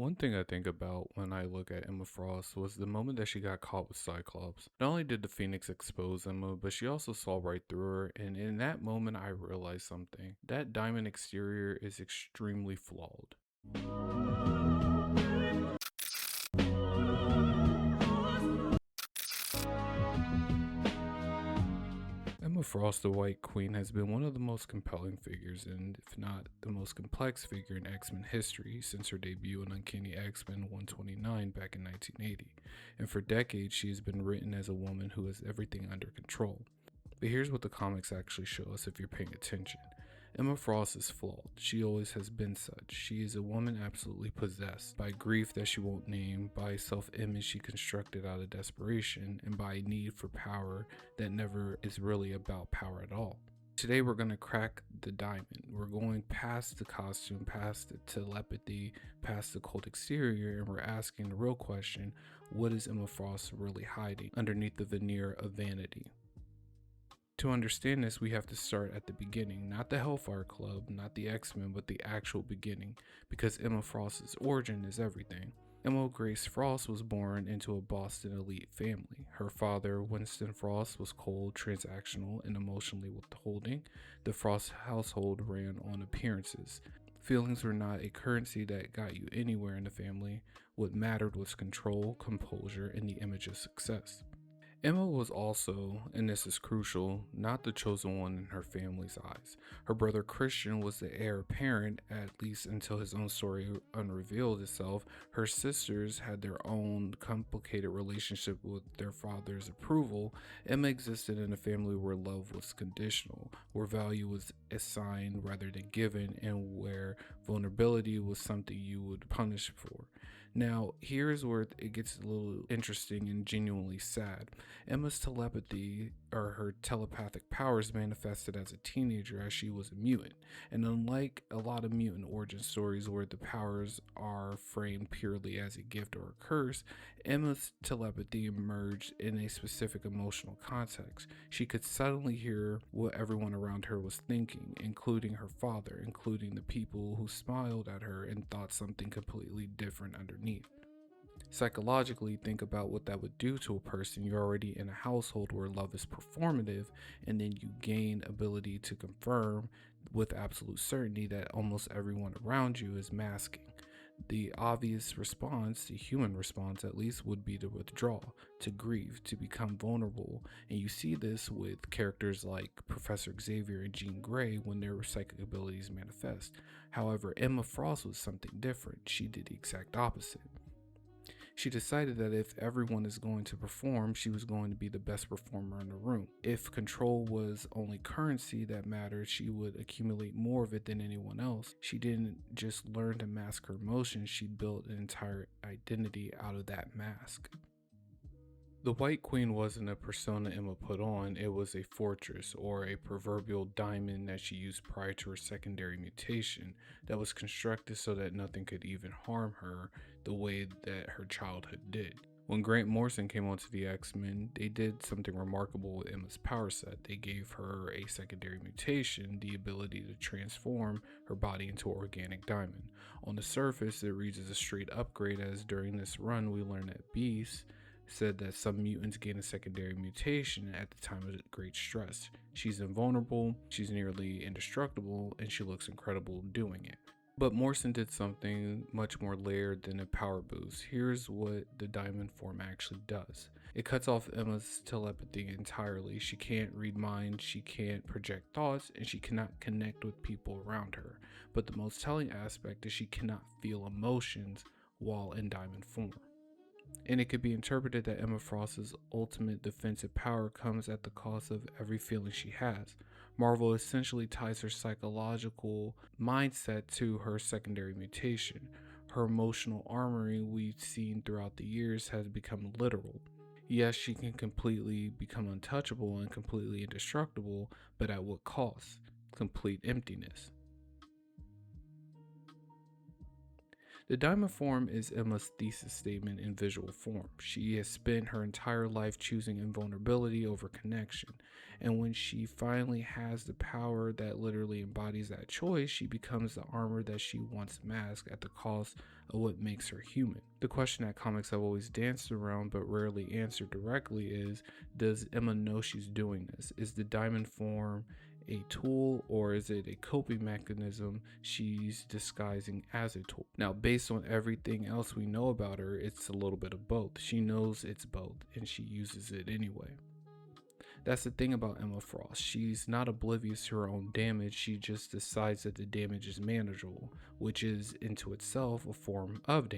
One thing I think about when I look at Emma Frost was the moment that she got caught with Cyclops. Not only did the Phoenix expose Emma, but she also saw right through her, and in that moment I realized something. That diamond exterior is extremely flawed. Emma Frost, the White Queen, has been one of the most compelling figures, and if not the most complex figure in X-Men history since her debut in Uncanny X-Men 129 back in 1980. And for decades, she has been written as a woman who has everything under control. But here's what the comics actually show us if you're paying attention. Emma Frost is flawed. She always has been such. She is a woman absolutely possessed by grief that she won't name, by self-image she constructed out of desperation, and by a need for power that never is really about power at all. Today we're going to crack the diamond. We're going past the costume, past the telepathy, past the cold exterior, and we're asking the real question: what is Emma Frost really hiding underneath the veneer of vanity? To understand this, we have to start at the beginning, not the Hellfire Club, not the X-Men, but the actual beginning, because Emma Frost's origin is everything. Emma Grace Frost was born into a Boston elite family. Her father, Winston Frost, was cold, transactional, and emotionally withholding. The Frost household ran on appearances. Feelings were not a currency that got you anywhere in the family. What mattered was control, composure, and the image of success. Emma was also, and this is crucial, not the chosen one in her family's eyes. Her brother Christian was the heir apparent, at least until his own story unrevealed itself. Her sisters had their own complicated relationship with their father's approval. Emma existed in a family where love was conditional, where value was assigned rather than given, and where vulnerability was something you would punish for. Now, here's where it gets a little interesting and genuinely sad. Emma's telepathy, or her telepathic powers, manifested as a teenager as she was a mutant. And unlike a lot of mutant origin stories where the powers are framed purely as a gift or a curse, Emma's telepathy emerged in a specific emotional context. She could suddenly hear what everyone around her was thinking, including her father, including the people who smiled at her and thought something completely different underneath. Psychologically, think about what that would do to a person. You're already in a household where love is performative, and then you gain ability to confirm with absolute certainty that almost everyone around you is masking. The obvious response, the human response at least, would be to withdraw, to grieve, to become vulnerable. And you see this with characters like Professor Xavier and Jean Grey when their psychic abilities manifest. However, Emma Frost was something different. She did the exact opposite. She decided that if everyone is going to perform, she was going to be the best performer in the room. If control was only currency that mattered, she would accumulate more of it than anyone else. She didn't just learn to mask her emotions, she built an entire identity out of that mask. The White Queen wasn't a persona Emma put on, it was a fortress, or a proverbial diamond that she used prior to her secondary mutation, that was constructed so that nothing could even harm her the way that her childhood did. When Grant Morrison came onto the X-Men, they did something remarkable with Emma's power set. They gave her a secondary mutation, the ability to transform her body into an organic diamond. On the surface, it reads as a straight upgrade, as during this run we learned that Beast said that some mutants gain a secondary mutation at the time of great stress. She's invulnerable, she's nearly indestructible, and she looks incredible doing it. But Morrison did something much more layered than a power boost. Here's what the diamond form actually does. It cuts off Emma's telepathy entirely. She can't read minds, she can't project thoughts, and she cannot connect with people around her. But the most telling aspect is she cannot feel emotions while in diamond form. And it could be interpreted that Emma Frost's ultimate defensive power comes at the cost of every feeling she has. Marvel essentially ties her psychological mindset to her secondary mutation. Her emotional armory we've seen throughout the years has become literal. Yes, she can completely become untouchable and completely indestructible, but at what cost? Complete emptiness. The diamond form is Emma's thesis statement in visual form. She has spent her entire life choosing invulnerability over connection, and when she finally has the power that literally embodies that choice, she becomes the armor that she once masked at the cost of what makes her human. The question that comics have always danced around but rarely answered directly is, does Emma know she's doing this? Is the diamond form a tool, or is it a coping mechanism she's disguising as a tool? Now, based on everything else we know about her, it's a little bit of both. She knows it's both, and she uses it anyway. That's the thing about Emma Frost. She's not oblivious to her own damage, she just decides that the damage is manageable, which is into itself a form of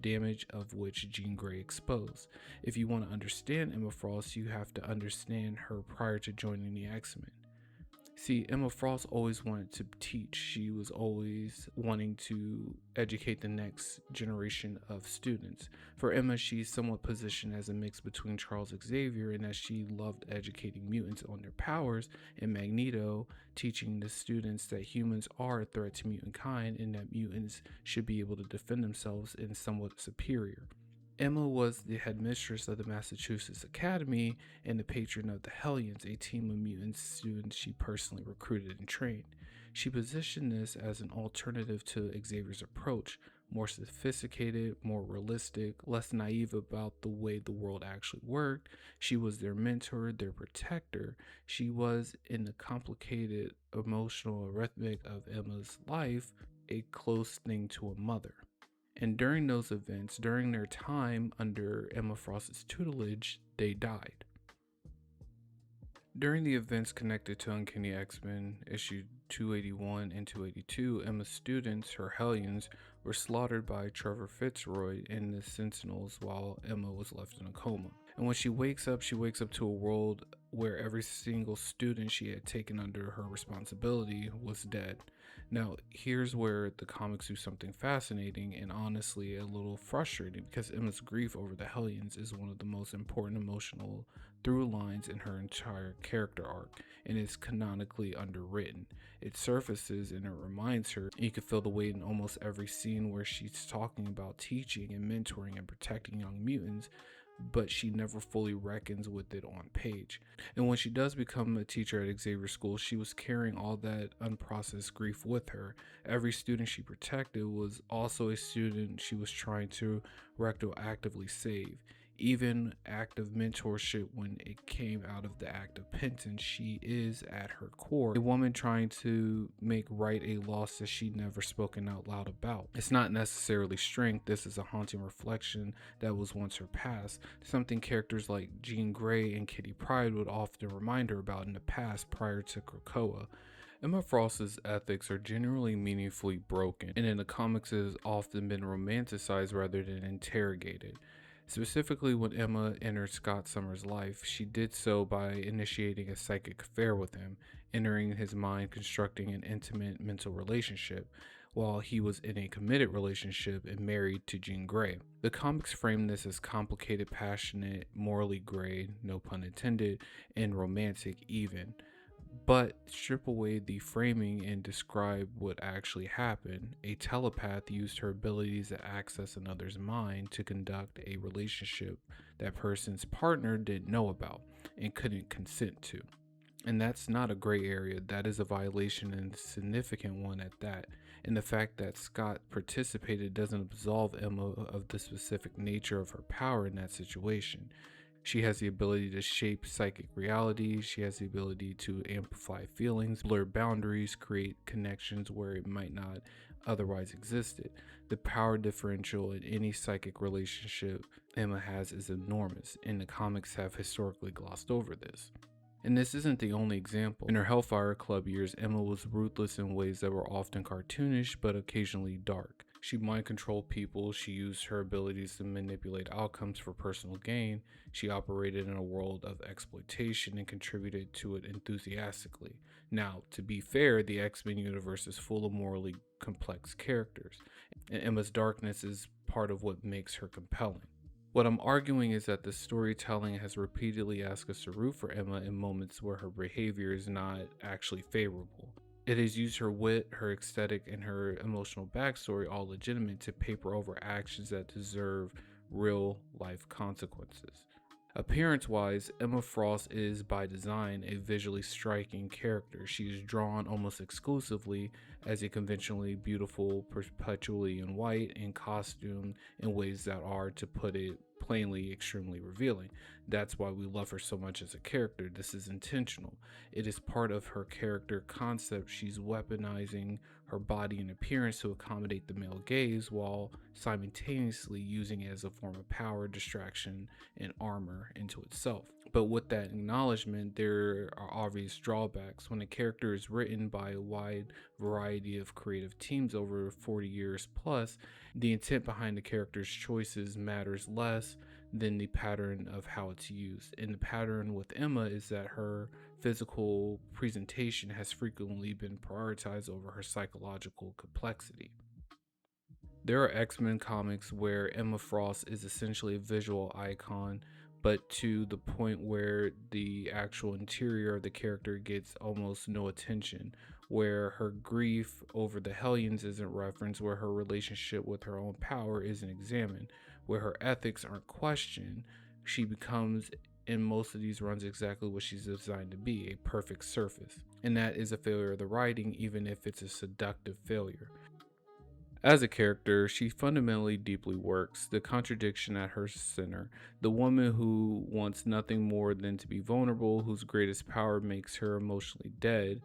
damage of which Jean Grey exposed. If you want to understand Emma Frost, you have to understand her prior to joining the X-Men. See, Emma Frost always wanted to teach. She was always wanting to educate the next generation of students. For Emma, she's somewhat positioned as a mix between Charles Xavier and that she loved educating mutants on their powers, and Magneto teaching the students that humans are a threat to mutant kind and that mutants should be able to defend themselves and somewhat superior. Emma was the headmistress of the Massachusetts Academy and the patron of the Hellions, a team of mutant students she personally recruited and trained. She positioned this as an alternative to Xavier's approach, more sophisticated, more realistic, less naive about the way the world actually worked. She was their mentor, their protector. She was, in the complicated emotional arithmetic of Emma's life, a close thing to a mother. And during those events, during their time under Emma Frost's tutelage, they died. During the events connected to Uncanny X-Men issue 281 and 282, Emma's students, her Hellions, were slaughtered by Trevor Fitzroy and the Sentinels while Emma was left in a coma. And when she wakes up to a world where every single student she had taken under her responsibility was dead. Now, here's where the comics do something fascinating and honestly a little frustrating, because Emma's grief over the Hellions is one of the most important emotional through lines in her entire character arc, and is canonically underwritten. It surfaces and it reminds her. You can feel the weight in almost every scene where she's talking about teaching and mentoring and protecting young mutants, but she never fully reckons with it on page. And when she does become a teacher at Xavier School, she was carrying all that unprocessed grief with her. Every student she protected was also a student she was trying to retroactively save. Even active mentorship, when it came out of the act of penance, she is at her core a woman trying to make right a loss that she'd never spoken out loud about. It's not necessarily strength, this is a haunting reflection that was once her past, something characters like Jean Grey and Kitty Pryde would often remind her about in the past prior to Krakoa. Emma Frost's ethics are generally meaningfully broken, and in the comics it has often been romanticized rather than interrogated. Specifically, when Emma entered Scott Summers' life, she did so by initiating a psychic affair with him, entering his mind, constructing an intimate mental relationship, while he was in a committed relationship and married to Jean Grey. The comics frame this as complicated, passionate, morally gray, no pun intended, and romantic even. But strip away the framing and describe what actually happened. A telepath used her abilities to access another's mind to conduct a relationship that person's partner didn't know about and couldn't consent to. And that's not a gray area, that is a violation, and a significant one at that. And the fact that Scott participated doesn't absolve Emma of the specific nature of her power in that situation. She has the ability to shape psychic reality. She has the ability to amplify feelings, blur boundaries, create connections where it might not otherwise existed. The power differential in any psychic relationship Emma has is enormous, and the comics have historically glossed over this. And this isn't the only example. In her Hellfire Club years, Emma was ruthless in ways that were often cartoonish but occasionally dark. She mind controlled people, she used her abilities to manipulate outcomes for personal gain, she operated in a world of exploitation and contributed to it enthusiastically. Now, to be fair, the X-Men universe is full of morally complex characters, and Emma's darkness is part of what makes her compelling. What I'm arguing is that the storytelling has repeatedly asked us to root for Emma in moments where her behavior is not actually favorable. It has used her wit, her aesthetic, and her emotional backstory, all legitimate, to paper over actions that deserve real life consequences. Appearance-wise, Emma Frost is, by design, a visually striking character. She is drawn almost exclusively as a conventionally beautiful, perpetually in white, and costumed in ways that are, to put it plainly, extremely revealing. That's why we love her so much as a character. This is intentional. It is part of her character concept. She's weaponizing her body and appearance to accommodate the male gaze while simultaneously using it as a form of power, distraction, and armor into itself. But with that acknowledgement, there are obvious drawbacks. When a character is written by a wide variety of creative teams over 40 years plus, the intent behind the character's choices matters less than the pattern of how it's used. And the pattern with Emma is that her physical presentation has frequently been prioritized over her psychological complexity. There are X-Men comics where Emma Frost is essentially a visual icon, but to the point where the actual interior of the character gets almost no attention, where her grief over the Hellions isn't referenced, where her relationship with her own power isn't examined, where her ethics aren't questioned. She becomes, in most of these runs, exactly what she's designed to be, a perfect surface. And that is a failure of the writing, even if it's a seductive failure. As a character, she fundamentally deeply works, the contradiction at her center, the woman who wants nothing more than to be vulnerable, whose greatest power makes her emotionally dead,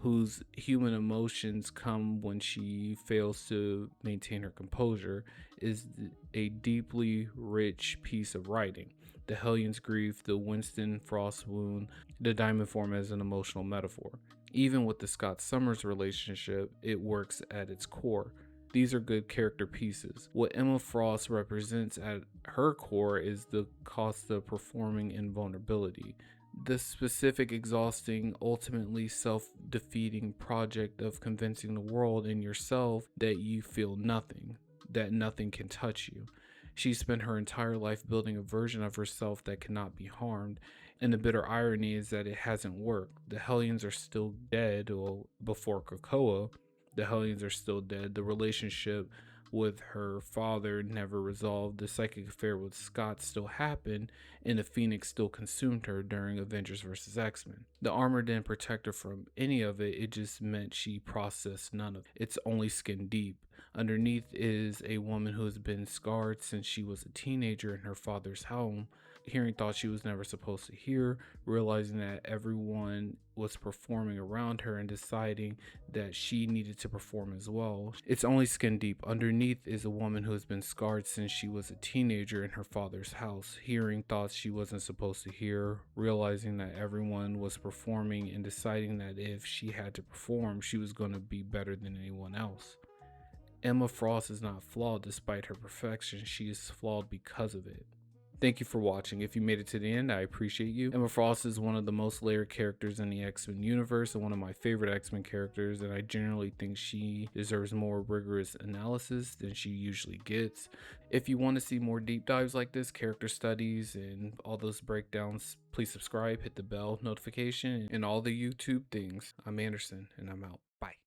whose human emotions come when she fails to maintain her composure, is a deeply rich piece of writing. The Hellions' grief, the Winston Frost wound, the diamond form as an emotional metaphor. Even with the Scott Summers relationship, it works at its core. These are good character pieces. What Emma Frost represents at her core is the cost of performing invulnerability. The specific, exhausting, ultimately self-defeating project of convincing the world and yourself that you feel nothing, that nothing can touch you. She spent her entire life building a version of herself that cannot be harmed, and the bitter irony is that it hasn't worked. The Hellions are still dead, well, before Krakoa. The Hellions are still dead. The relationship with her father never resolved. The psychic affair with Scott still happened, and the Phoenix still consumed her during Avengers vs. X-Men. The armor didn't protect her from any of it, it just meant she processed none of it. It's only skin deep. Underneath is a woman who has been scarred since she was a teenager in her father's home, hearing thoughts she was never supposed to hear, realizing that everyone was performing around her and deciding that she needed to perform as well. It's only skin deep. Underneath is a woman who has been scarred since she was a teenager in her father's house, hearing thoughts she wasn't supposed to hear, realizing that everyone was performing and deciding that if she had to perform, she was going to be better than anyone else. Emma Frost is not flawed despite her perfection, she is flawed because of it. Thank you for watching. If you made it to the end, I appreciate you. Emma Frost is one of the most layered characters in the X-Men universe and one of my favorite X-Men characters, and I generally think she deserves more rigorous analysis than she usually gets. If you want to see more deep dives like this, character studies, and all those breakdowns, please subscribe, hit the bell notification, and all the YouTube things. I'm Anderson, and I'm out. Bye.